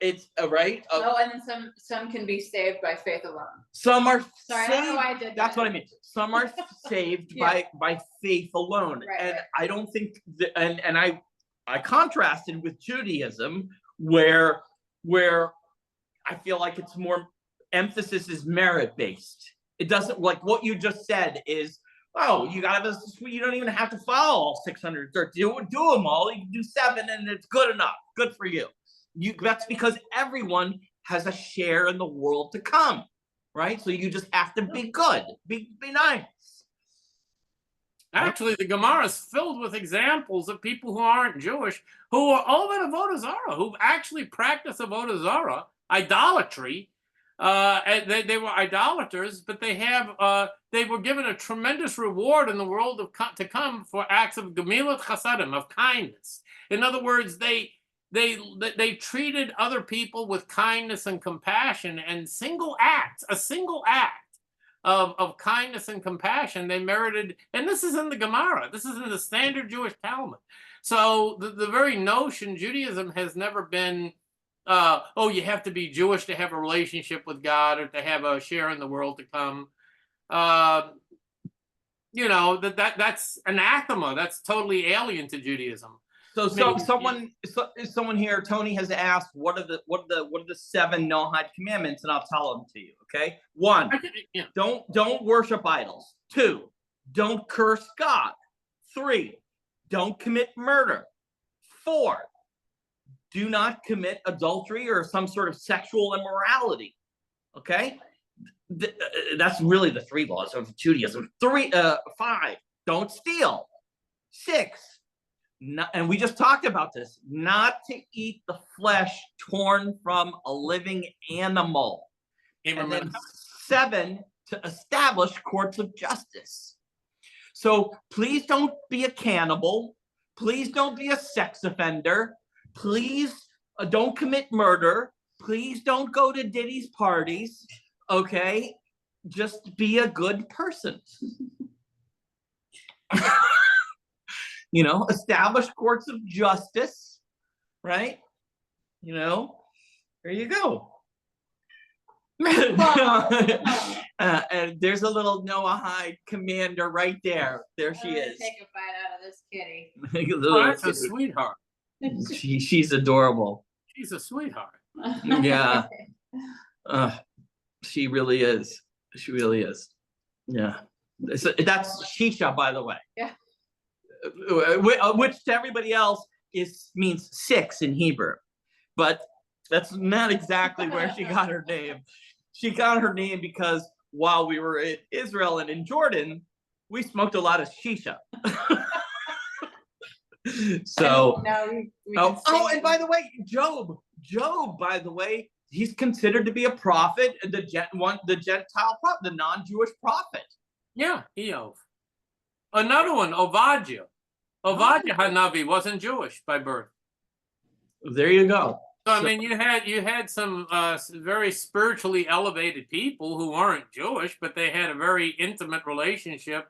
It's right. And then some can be saved by faith alone. Some are Sorry, saved. I don't know why I did that. That's what I mean. Some are saved by faith alone, right, and right. I don't think that, and I contrasted with Judaism, where I feel like it's more emphasis is merit based. It doesn't, like what you just said is, oh, you don't even have to follow all 630. Do them all. You can do 7 and it's good enough. Good for you. That's because everyone has a share in the world to come, right? So you just have to be good, be nice. Actually, the Gemara is filled with examples of people who aren't Jewish, who are all in Avodah Zarah, who actually practice Avodah Zarah, idolatry. And they were idolaters, but they were given a tremendous reward in the world to come for acts of gemilut chasadim, of kindness. In other words, they treated other people with kindness and compassion, and a single act of kindness and compassion, they merited. And this is in the Gemara. This is in the standard Jewish Talmud. So the very notion, Judaism has never been, oh, you have to be Jewish to have a relationship with God or to have a share in the world to come. you know, that's anathema. That's totally alien to Judaism. So, Maybe- someone here, Tony has asked, what are the 7 Noahide commandments, and I'll tell them to you. Okay, 1, Yeah. don't worship idols. 2, don't curse God. 3, don't commit murder. 4, do not commit adultery or some sort of sexual immorality. Okay, that's really the 3 laws of Judaism. 5, don't steal. 6, and we just talked about this, not to eat the flesh torn from a living animal. And then 7, to establish courts of justice. So please don't be a cannibal. Please don't be a sex offender. Please don't commit murder. Please don't go to Diddy's parties. Okay? Just be a good person. You know, establish courts of justice, right? You know, there you go. And there's a little Noahide commander right there. There she is. Take a bite out of this kitty. Oh, that's a sweetheart. She's adorable. She's a sweetheart. Yeah. She really is. She really is. Yeah. That's Shisha, by the way. Yeah. Which to everybody else means 6 in Hebrew, but that's not exactly where she got her name. She got her name because while we were in Israel and in Jordan, we smoked a lot of shisha. So and by the way, Job, by the way, he's considered to be a prophet, the Gentile prophet, the non-Jewish prophet. Yeah, Eov. Another one, Ovadia. Ovadia Hanavi wasn't Jewish by birth. There you go. So, I mean, you had some very spiritually elevated people who weren't Jewish, but they had a very intimate relationship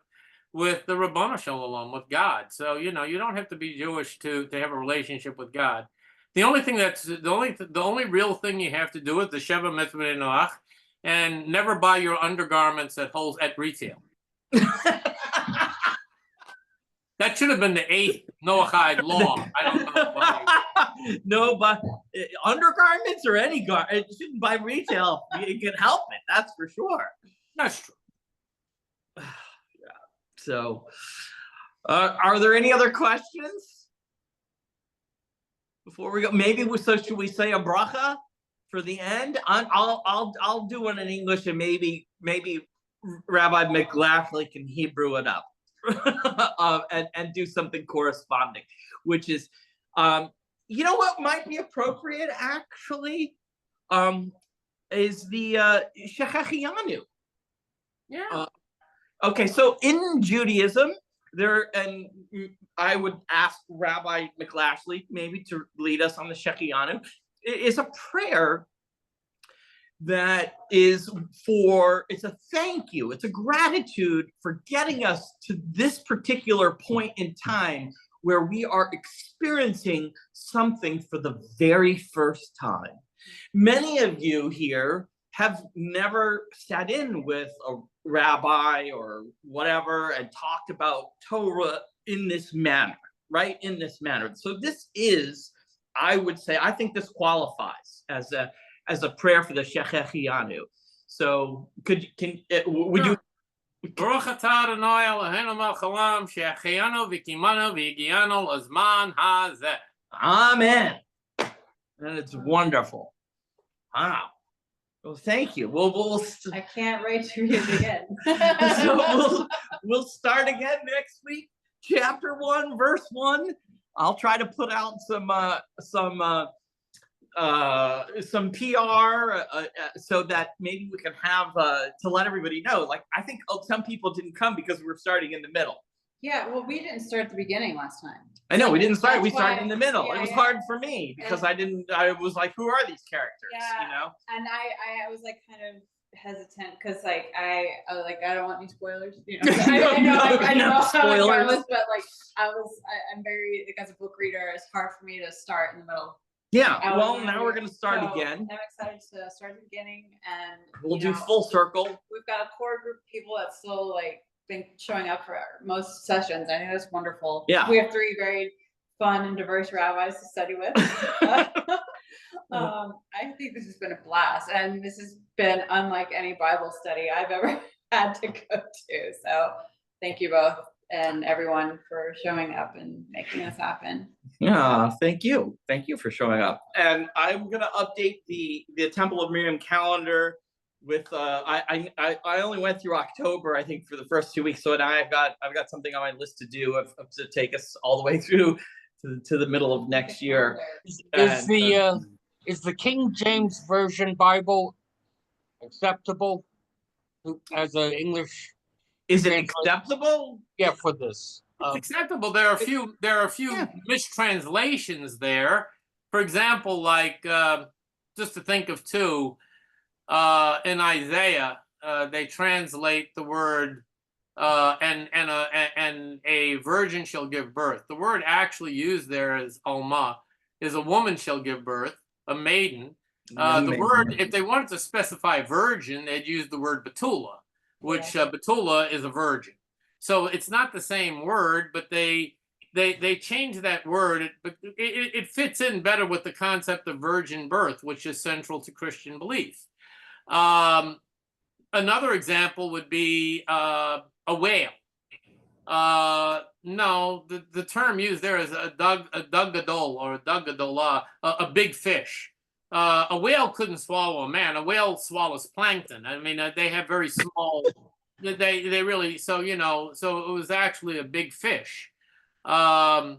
with the Rabbanu Shalom, with God. So, you know, you don't have to be Jewish to have a relationship with God. The only thing the only real thing you have to do is the Sheva Mitzvah Noach, and never buy your undergarments at retail. That should have been the 8th Noahide law. I don't know why. No, but undergarments or any garment, it shouldn't buy retail. You can help it. That's for sure. That's true. Yeah. So, are there any other questions before we go? Maybe should we say a bracha for the end? I'll do one in English, and maybe Rabbi McLaughlin can Hebrew it up. And do something corresponding, which is, you know what might be appropriate actually, is the Shechachianu. Yeah. Okay, so in Judaism, and I would ask Rabbi McLaughlin maybe to lead us on the Shechianu. It is a prayer that is it's a thank you, it's a gratitude for getting us to this particular point in time where we are experiencing something for the very first time. Many of you here have never sat in with a rabbi or whatever and talked about Torah in this manner, right? In this manner. So this is, I would say, I think this qualifies as a prayer for the Shechachianu. So would you? Baruch atah Adonai Eloheinu melech haolam she'achianu v'kimanu v'higianu l'zman hazeh. Amen. And it's wonderful. Wow. Well, thank you. I can't wait to read it again. So we'll start again next week. Chapter 1, verse 1. I'll try to put out some PR so that maybe we can have to let everybody know. Like, I think some people didn't come because we were starting in the middle. Yeah, well, we didn't start at the beginning last time. I know we didn't start. That's We started why- in the middle. yeah, It was yeah. hard for me because I was like, who are these characters? Yeah. You know. And I was like kind of hesitant because like I was like, I don't want any spoilers. You know, I know No how spoilers. it goes, but like I'm very, like, as a book reader, it's hard for me to start in the middle. Yeah. I Well, wasn't now ready. we're gonna start So, again. I'm excited to start at the beginning, and We'll you do know, full circle. We've got a core group of people that still like been showing up for most sessions. I think that's wonderful. Yeah. We have 3 very fun and diverse rabbis to study with. I think this has been a blast, and this has been unlike any Bible study I've ever had to go to. So thank you both and everyone for showing up and making this happen. Yeah, thank you. Thank you for showing up. And I'm gonna update the Temple of Miriam calendar with I only went through October, I think, for the first 2 weeks. So now I've got something on my list to do of to take us all the way through to the middle of next year. Is the King James Version Bible acceptable as an English? Is it acceptable? Yeah, for this. It's acceptable. There are a few Yeah. mistranslations there. For example, like just to think of 2, in Isaiah, they translate the word and a virgin shall give birth. The word actually used there is alma, is a woman shall give birth, a maiden. The word, if they wanted to specify virgin, they'd use the word betula, which betula is a virgin. So it's not the same word, but they changed that word, but it fits in better with the concept of virgin birth, which is central to Christian belief. Another example would be a whale. No, the term used there is a dug gadol or a dug gadola, a big fish. A whale couldn't swallow a man. A whale swallows plankton. I mean, they have very small. They really, so so it was actually a big fish. And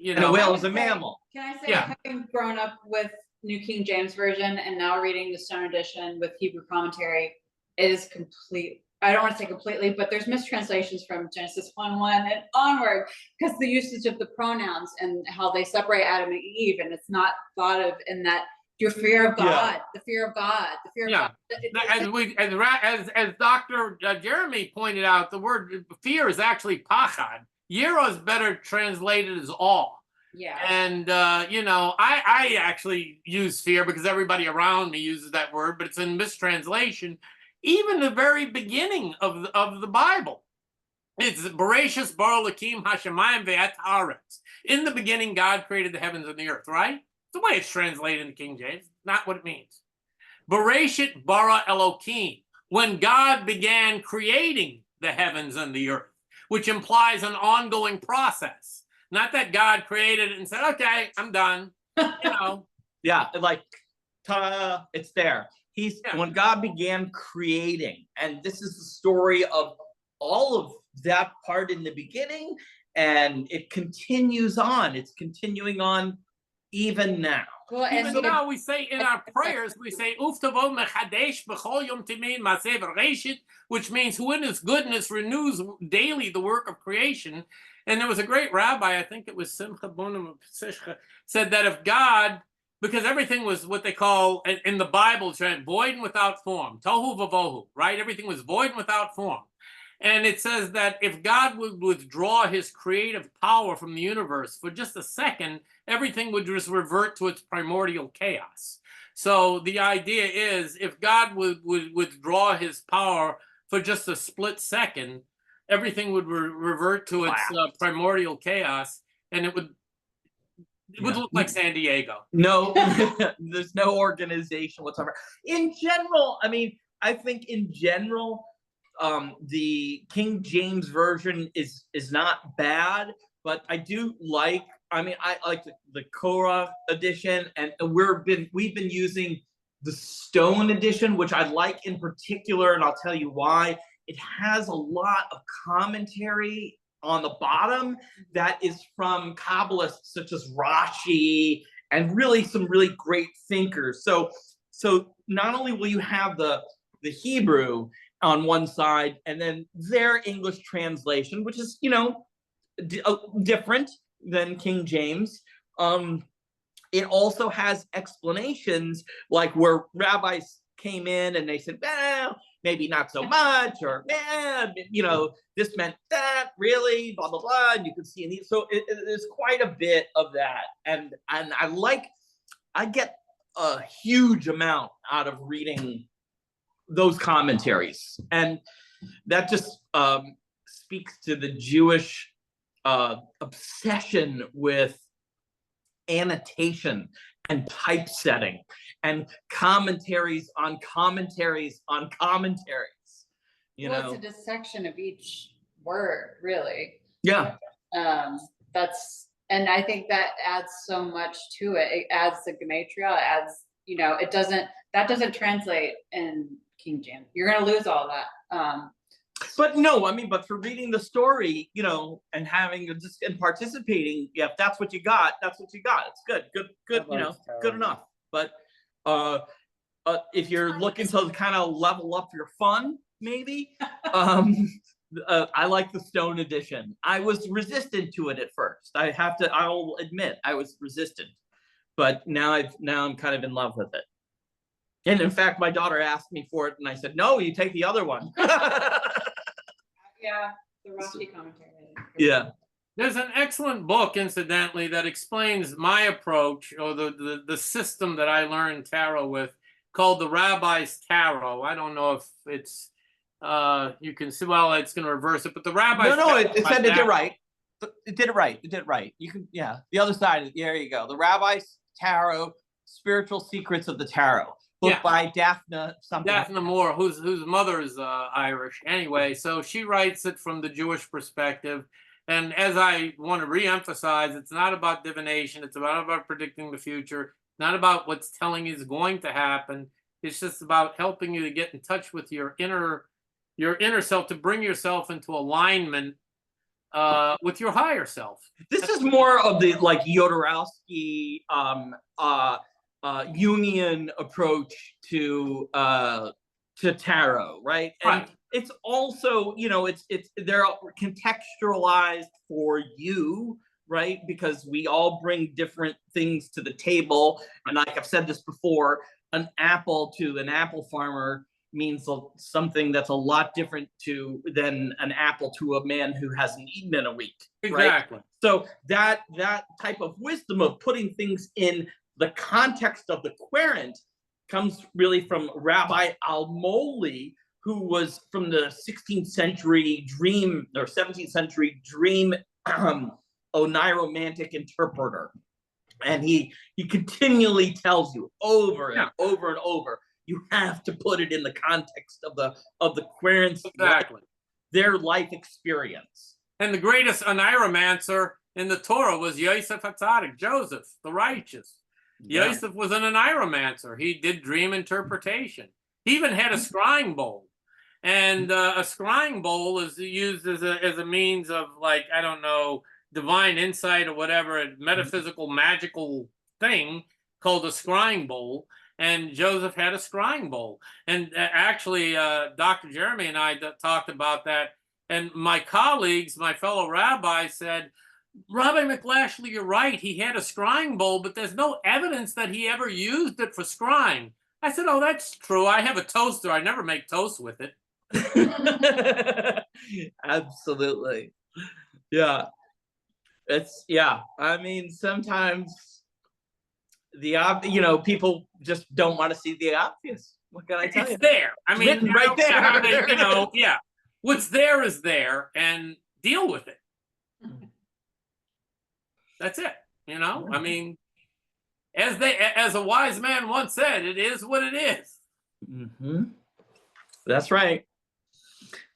a whale is a mammal. Can I say, Yeah. having grown up with New King James Version and now reading the Stone Edition with Hebrew commentary, it is complete. I don't want to say completely, but there's mistranslations from Genesis 1:1 and onward, because the usage of the pronouns and how they separate Adam and Eve, and it's not thought of in that your fear of God, the fear of God, the fear of God. As Dr. Jeremy pointed out, the word fear is actually pachad. Yira is better translated as awe. Yeah. And I actually use fear because everybody around me uses that word, but it's in mistranslation. Even the very beginning of the Bible, it's Bereshis bara Elokim hashamayim ve'et haaretz. In the beginning, God created the heavens and the earth. Right? The way it's translated in the King James, not what it means. Bereshit bara Elokim, when God began creating the heavens and the earth, which implies an ongoing process. Not that God created it and said, "Okay, I'm done." Yeah, like ta-da, it's there. When God began creating, and this is the story of all of that part in the beginning, and it continues on. It's continuing on even now. Well, Even now we say in our prayers, we say Uftavo mechadesh b'chol yom timin maseh v'reshit, which means who in his goodness renews daily the work of creation. And there was a great rabbi, I think it was Simcha Bonim said that if God, because everything was what they call in the Bible, void and without form, tohu vavohu, right? Everything was void and without form. And it says that if God would withdraw his creative power from the universe for just a second, everything would just revert to its primordial chaos. So the idea is if God would withdraw his power for just a split second, everything would revert to its primordial chaos, and it would look like San Diego. No, there's no organization whatsoever. In general, I mean, I think in general, the King James Version is not bad, but I do like. I mean, I like the Korah edition, and we've been using the Stone edition, which I like in particular, and I'll tell you why. It has a lot of commentary on the bottom that is from Kabbalists such as Rashi and really some really great thinkers. So not only will you have the Hebrew on one side and then their English translation, which is different than King James. It also has explanations like where rabbis came in and they said, well, maybe not so much, or this meant that, really, blah blah blah. And you can see in these, so there's quite a bit of that, and I get a huge amount out of reading those commentaries, and that just speaks to the Jewish obsession with annotation and typesetting and commentaries on commentaries on commentaries. You Well, know, it's a dissection of each word, really. yeah, And I think that adds so much to it. It adds the gematria, it adds, that doesn't translate in King James. You're gonna lose all that. but no, I mean, but for reading the story, and having just and participating, yeah, if that's what you got, that's what you got. It's good, good enough. But if you're looking to kind of level up your fun, maybe, I like the Stone edition. I was resistant to it at first. I'll admit I was resistant, but now I'm kind of in love with it. And in fact, my daughter asked me for it, and I said, "No, you take the other one." Yeah, the Rashi commentary. Yeah. There's an excellent book, incidentally, that explains my approach or the system that I learned tarot with, called the Rabbi's Tarot. I don't know if it's you can see. Well, it's going to reverse it, but the Rabbi's. No, it said it did right. It did it right. It did it right. You can, yeah. The other side. There you go. The Rabbi's Tarot: Spiritual Secrets of the Tarot. Book by Daphne something. Daphne Moore, whose mother is Irish. Anyway, so she writes it from the Jewish perspective. And as I want to reemphasize, it's not about divination. It's not about predicting the future. Not about what's telling you is going to happen. It's just about helping you to get in touch with your inner self, to bring yourself into alignment with your higher self. This is more of the like Jodorowsky Jungian approach to tarot, right? And it's also, they're contextualized for you, right? Because we all bring different things to the table. And like I've said this before, an apple to an apple farmer means something that's a lot different than an apple to a man who hasn't eaten in a week. Exactly. Right? So that type of wisdom of putting things in the context of the querent comes really from Rabbi Almoli, who was from the 16th century dream or 17th century dream oniromantic interpreter. And he continually tells you over and over and over, you have to put it in the context of the querents, exactly, their life experience. And the greatest oniromancer in the Torah was Yosef HaTzadik, Joseph, the righteous. Yeah. Yosef was an oniromancer. He did dream interpretation. He even had a scrying bowl. And a scrying bowl is used as a means of, like, I don't know, divine insight or whatever, a metaphysical, magical thing called a scrying bowl. And Joseph had a scrying bowl. And actually, Dr. Jeremy and I talked about that. And my colleagues, my fellow rabbis said, Rabbi McLashley, you're right. He had a scrying bowl, but there's no evidence that he ever used it for scrying. I said, oh, that's true. I have a toaster. I never make toast with it. Absolutely. Yeah. I mean, sometimes people just don't want to see the obvious. What can I tell you? It's there. I mean, right there. What's there is there, and deal with it. That's it. I mean, as a wise man once said, it is what it is. Mm-hmm. That's right.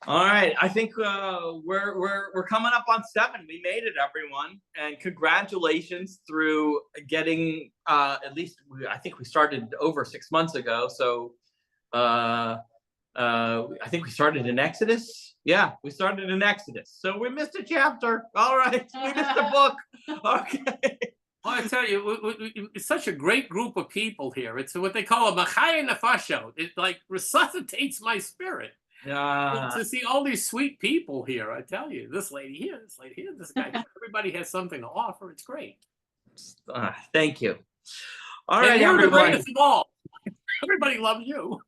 All right, I think we're coming up on 7. We made it, everyone, and congratulations through getting at least. I think we started over 6 months ago, so I think we started in Exodus. Yeah, we started in Exodus, so we missed a chapter. All right, we missed a book. Okay. Well, I tell you, it's such a great group of people here. It's what they call a machaya nefashot. It like resuscitates my spirit. To see all these sweet people here, I tell you, this lady here, this lady here, this guy here, everybody has something to offer. It's great. Thank you. All and right, you're everybody. the greatest of all. Everybody loves you.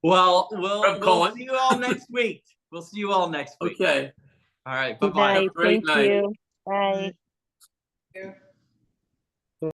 Well, we'll see you all next week. We'll see you all next week. Okay. All right. Good Bye-bye. night. Great Thank night. you. Bye. Thank you.